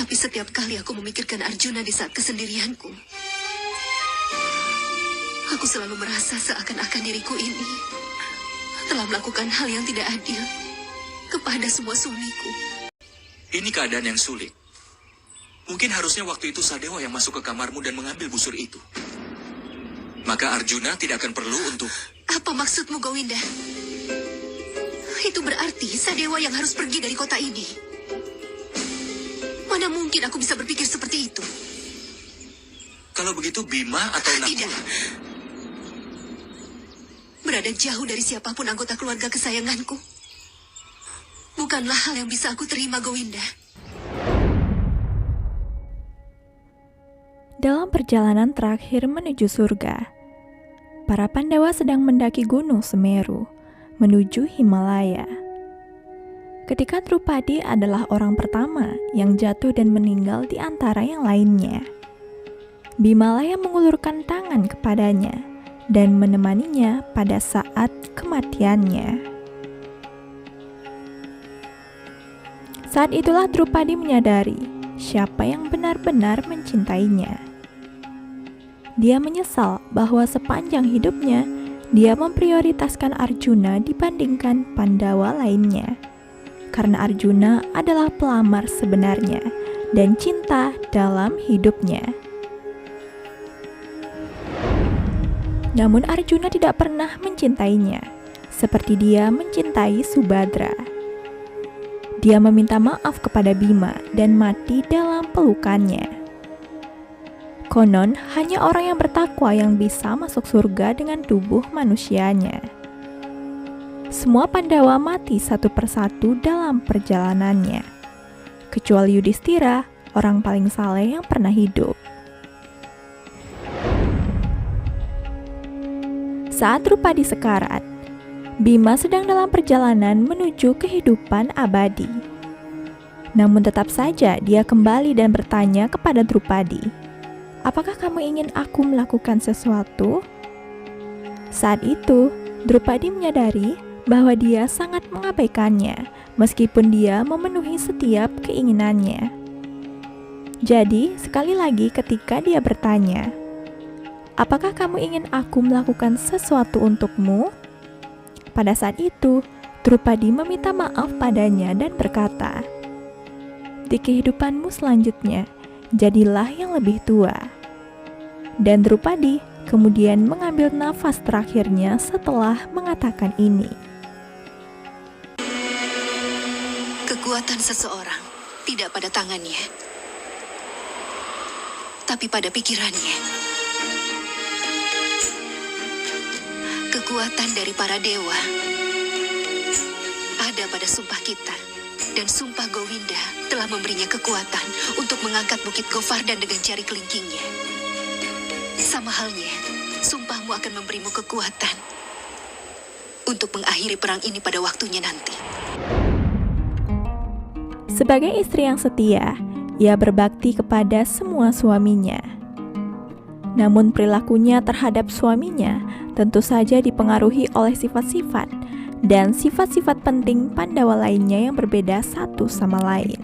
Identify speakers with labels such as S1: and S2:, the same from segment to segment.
S1: Tapi setiap kali aku memikirkan Arjuna di saat kesendirianku, aku selalu merasa seakan-akan diriku ini telah melakukan hal yang tidak adil kepada semua suamiku.
S2: Ini keadaan yang sulit. Mungkin harusnya waktu itu Sadewa yang masuk ke kamarmu dan mengambil busur itu. Maka Arjuna tidak akan perlu untuk...
S1: Apa maksudmu, Gowinda? Itu berarti Sadewa yang harus pergi dari kota ini. Mana mungkin aku bisa berpikir seperti itu?
S2: Kalau begitu Bima atau Nakula?
S1: Tidak. Berada jauh dari siapapun anggota keluarga kesayanganku bukanlah hal yang bisa aku terima, Gowinda.
S3: Dalam perjalanan terakhir menuju surga, para Pandawa sedang mendaki Gunung Semeru menuju Himalaya. Ketika Drupadi adalah orang pertama yang jatuh dan meninggal di antara yang lainnya, Bimalaya mengulurkan tangan kepadanya dan menemaninya pada saat kematiannya. Saat itulah Drupadi menyadari siapa yang benar-benar mencintainya. Dia menyesal bahwa sepanjang hidupnya dia memprioritaskan Arjuna dibandingkan Pandawa lainnya. Karena Arjuna adalah pelamar sebenarnya dan cinta dalam hidupnya. Namun Arjuna tidak pernah mencintainya, seperti dia mencintai Subadra. Dia meminta maaf kepada Bima dan mati dalam pelukannya. Konon, hanya orang yang bertakwa yang bisa masuk surga dengan tubuh manusianya. Semua Pandawa mati satu persatu dalam perjalanannya, kecuali Yudhistira, orang paling saleh yang pernah hidup. Saat Drupadi sekarat, Bima sedang dalam perjalanan menuju kehidupan abadi. Namun tetap saja dia kembali dan bertanya kepada Drupadi, "Apakah kamu ingin aku melakukan sesuatu?" Saat itu, Drupadi menyadari bahwa dia sangat mengabaikannya, meskipun dia memenuhi setiap keinginannya. Jadi, sekali lagi ketika dia bertanya, "Apakah kamu ingin aku melakukan sesuatu untukmu?" Pada saat itu, Drupadi meminta maaf padanya dan berkata, "Di kehidupanmu selanjutnya, jadilah yang lebih tua." Dan Drupadi kemudian mengambil nafas terakhirnya setelah mengatakan ini.
S1: Kekuatan seseorang tidak pada tangannya, tapi pada pikirannya. Kekuatan dari para dewa ada pada sumpah kita. Dan sumpah Gowinda telah memberinya kekuatan untuk mengangkat Bukit Govardhan dengan jari kelingkingnya. Sama halnya, sumpahmu akan memberimu kekuatan untuk mengakhiri perang ini pada waktunya nanti.
S3: Sebagai istri yang setia, ia berbakti kepada semua suaminya. Namun perilakunya terhadap suaminya tentu saja dipengaruhi oleh sifat-sifat dan sifat-sifat penting Pandawa lainnya yang berbeda satu sama lain.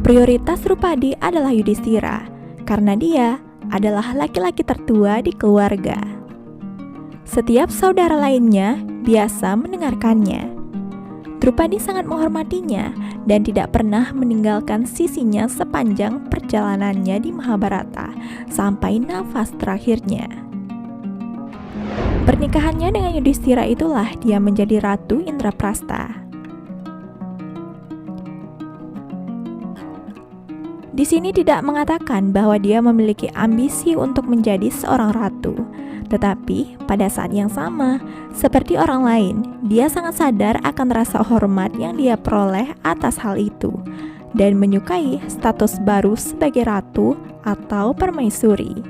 S3: Prioritas Drupadi adalah Yudhistira, karena dia adalah laki-laki tertua di keluarga. Setiap saudara lainnya biasa mendengarkannya. Drupadi sangat menghormatinya dan tidak pernah meninggalkan sisinya sepanjang perjalanannya di Mahabharata sampai nafas terakhirnya. Pernikahannya dengan Yudhistira itulah dia menjadi Ratu Indraprastha. Di sini tidak mengatakan bahwa dia memiliki ambisi untuk menjadi seorang ratu, tetapi pada saat yang sama, seperti orang lain, dia sangat sadar akan rasa hormat yang dia peroleh atas hal itu dan menyukai status baru sebagai ratu atau permaisuri.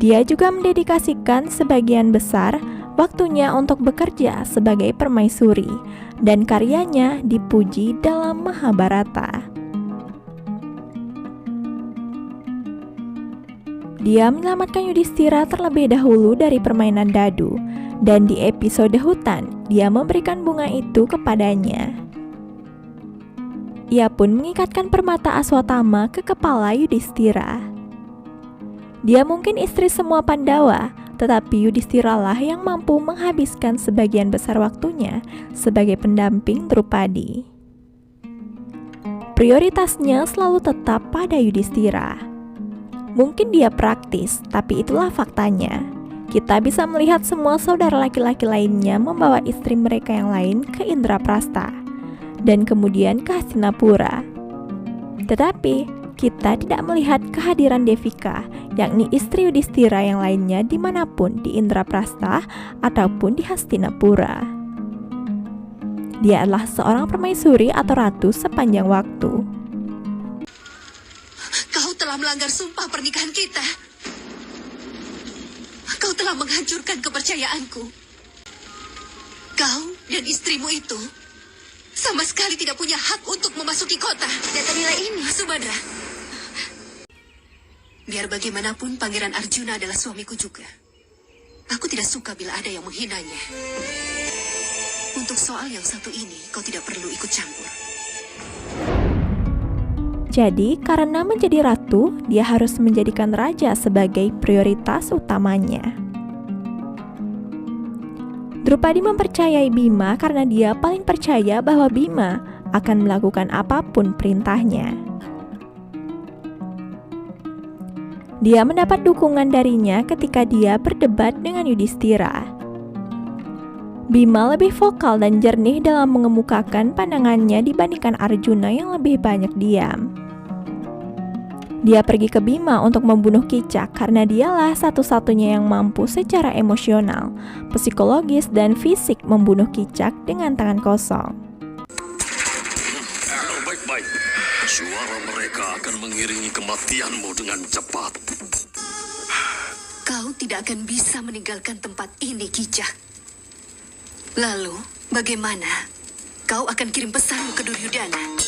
S3: Dia juga mendedikasikan sebagian besar waktunya untuk bekerja sebagai permaisuri, dan karyanya dipuji dalam Mahabharata. Dia menyelamatkan Yudhistira terlebih dahulu dari permainan dadu, dan di episode hutan, dia memberikan bunga itu kepadanya. Ia pun mengikatkan permata Aswatama ke kepala Yudhistira. Dia mungkin istri semua Pandawa, tetapi Yudhistira lah yang mampu menghabiskan sebagian besar waktunya sebagai pendamping Drupadi. Prioritasnya selalu tetap pada Yudhistira. Mungkin dia praktis, tapi itulah faktanya. Kita bisa melihat semua saudara laki-laki lainnya membawa istri mereka yang lain ke Indraprastha dan kemudian ke Hastinapura. Tetapi kita tidak melihat kehadiran Devika, yakni istri Yudhistira yang lainnya dimanapun di Indraprastha ataupun di Hastinapura. Dia adalah seorang permaisuri atau ratu sepanjang waktu.
S1: Kau telah melanggar sumpah pernikahan kita. Kau telah menghancurkan kepercayaanku. Kau dan istrimu itu sama sekali tidak punya hak untuk memasuki kota. Data nilai ini, Subadra. Biar bagaimanapun Pangeran Arjuna adalah suamiku juga. Aku tidak suka bila ada yang menghinanya. Untuk soal yang satu ini, kau tidak perlu ikut campur.
S3: Jadi, karena menjadi ratu, dia harus menjadikan raja sebagai prioritas utamanya. Drupadi mempercayai Bima karena dia paling percaya bahwa Bima akan melakukan apapun perintahnya. Dia mendapat dukungan darinya ketika dia berdebat dengan Yudhistira. Bima lebih vokal dan jernih dalam mengemukakan pandangannya dibandingkan Arjuna yang lebih banyak diam. Dia pergi ke Bima untuk membunuh Kicak karena dialah satu-satunya yang mampu secara emosional, psikologis, dan fisik membunuh Kicak dengan tangan kosong.
S4: Baik-baik, suara mereka akan mengiringi kematianmu dengan cepat.
S1: Kau tidak akan bisa meninggalkan tempat ini, Kicak. Lalu, bagaimana? Kau akan kirim pesanmu ke Duryudana.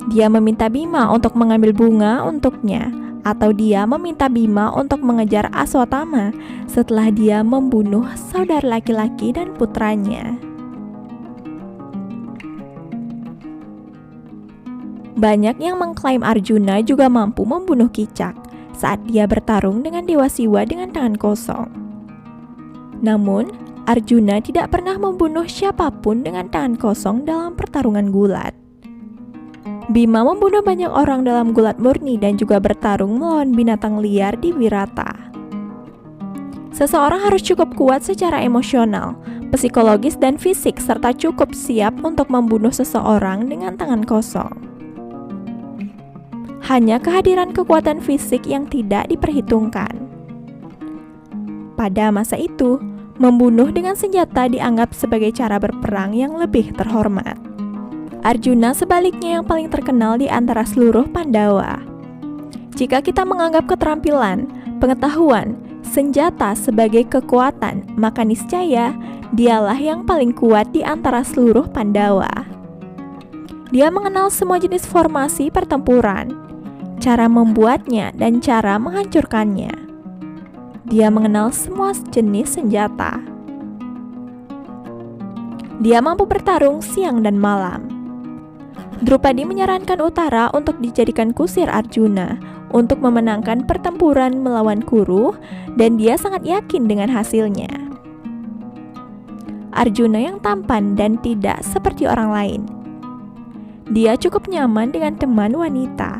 S3: Dia meminta Bima untuk mengambil bunga untuknya, atau dia meminta Bima untuk mengejar Aswatama setelah dia membunuh saudara laki-laki dan putranya. Banyak yang mengklaim Arjuna juga mampu membunuh Kicak saat dia bertarung dengan Dewa Siwa dengan tangan kosong. Namun, Arjuna tidak pernah membunuh siapapun dengan tangan kosong dalam pertarungan gulat. Bima membunuh banyak orang dalam gulat murni dan juga bertarung melawan binatang liar di Wirata. Seseorang harus cukup kuat secara emosional, psikologis, dan fisik serta cukup siap untuk membunuh seseorang dengan tangan kosong. Hanya kehadiran kekuatan fisik yang tidak diperhitungkan. Pada masa itu, membunuh dengan senjata dianggap sebagai cara berperang yang lebih terhormat. Arjuna sebaliknya yang paling terkenal di antara seluruh Pandawa. Jika kita menganggap keterampilan, pengetahuan, senjata sebagai kekuatan, maka niscaya dialah yang paling kuat di antara seluruh Pandawa. Dia mengenal semua jenis formasi pertempuran, cara membuatnya, dan cara menghancurkannya. Dia mengenal semua jenis senjata. Dia mampu bertarung siang dan malam. Drupadi menyarankan Uttara untuk dijadikan kusir Arjuna untuk memenangkan pertempuran melawan Kuru, dan dia sangat yakin dengan hasilnya. Arjuna yang tampan dan tidak seperti orang lain. Dia cukup nyaman dengan teman wanita.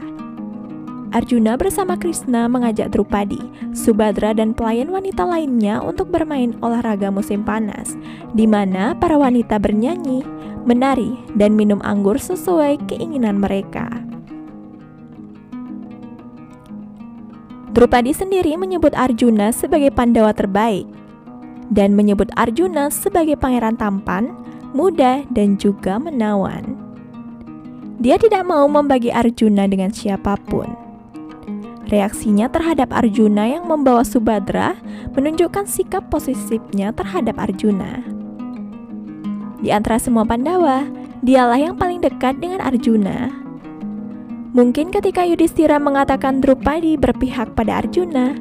S3: Arjuna bersama Krishna mengajak Drupadi, Subadra, dan pelayan wanita lainnya untuk bermain olahraga musim panas, di mana para wanita bernyanyi, menari, dan minum anggur sesuai keinginan mereka. Drupadi sendiri menyebut Arjuna sebagai Pandawa terbaik, dan menyebut Arjuna sebagai pangeran tampan, muda, dan juga menawan. Dia tidak mau membagi Arjuna dengan siapapun. Reaksinya terhadap Arjuna yang membawa Subadra menunjukkan sikap posesifnya terhadap Arjuna. Di antara semua Pandawa, dialah yang paling dekat dengan Arjuna. Mungkin ketika Yudhistira mengatakan Drupadi berpihak pada Arjuna,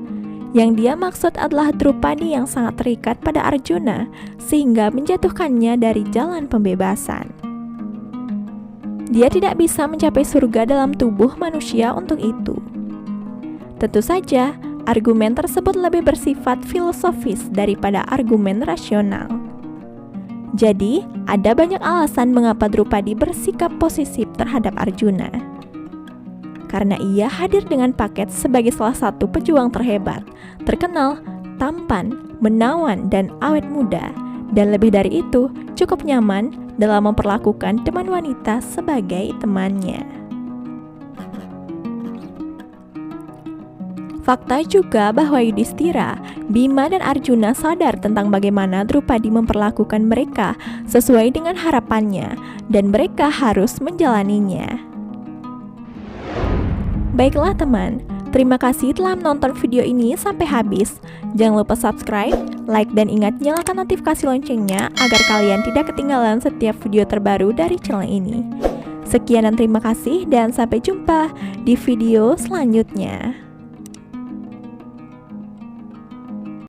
S3: Yang dia maksud adalah Drupadi yang sangat terikat pada Arjuna sehingga menjatuhkannya dari jalan pembebasan. Dia tidak bisa mencapai surga dalam tubuh manusia untuk itu. Tentu saja, argumen tersebut lebih bersifat filosofis daripada argumen rasional. Jadi, ada banyak alasan mengapa Drupadi bersikap posesif terhadap Arjuna. Karena ia hadir dengan paket sebagai salah satu pejuang terhebat, terkenal, tampan, menawan, dan awet muda, dan lebih dari itu cukup nyaman dalam memperlakukan teman wanita sebagai temannya. Fakta juga bahwa Yudhistira, Bima, dan Arjuna sadar tentang bagaimana Drupadi memperlakukan mereka sesuai dengan harapannya, dan mereka harus menjalaninya. Baiklah teman, terima kasih telah menonton video ini sampai habis. Jangan lupa subscribe, like, dan ingat nyalakan notifikasi loncengnya agar kalian tidak ketinggalan setiap video terbaru dari channel ini. Sekian dan terima kasih, dan sampai jumpa di video selanjutnya.